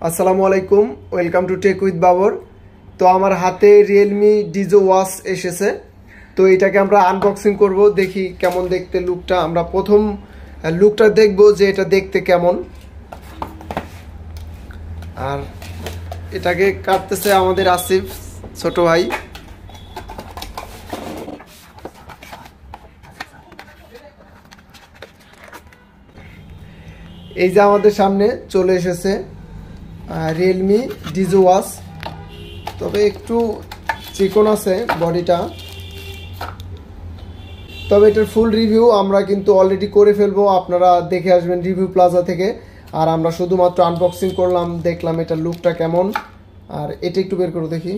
আসসালামু আলাইকুম, welcome to tech with Babar. তো আমার হাতে রিয়েলমি ডিজো ওয়াচ এসেছে। তো এটাকে আমরা আনবক্সিং করব, দেখি কেমন দেখতে লুকটা। আমরা প্রথম লুকটা দেখব যে এটা দেখতে কেমন। আর এটাকে কাটতেছে আমাদের আসিফ ছোট ভাই। এই যে আমাদের সামনে চলে এসেছে রিয়েলমি ডিজো ওয়াচ। তবে একটু চিকন আছে বডিটা, তবে এটার ফুল রিভিউ আমরা কিন্তু অলরেডি করে ফেলবো, আপনারা দেখে আসবেন রিভিউ প্লাজা থেকে। আর আমরা শুধুমাত্র আনবক্সিং করলাম, দেখলাম এটার লুকটা কেমন। আর এটা একটু বের করে দেখি।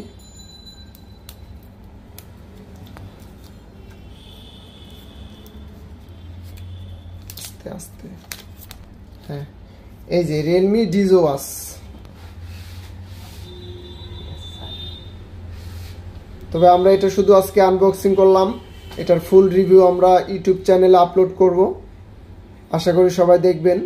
আস্তে আস্তে, হ্যাঁ, এই যে রিয়েলমি ডিজো ওয়াচ। তবে আমরা এটা শুধু আজকে আনবক্সিং করলাম, এটার ফুল রিভিউ আমরা ইউটিউব চ্যানেলে আপলোড করব, আশা করি সবাই দেখবেন।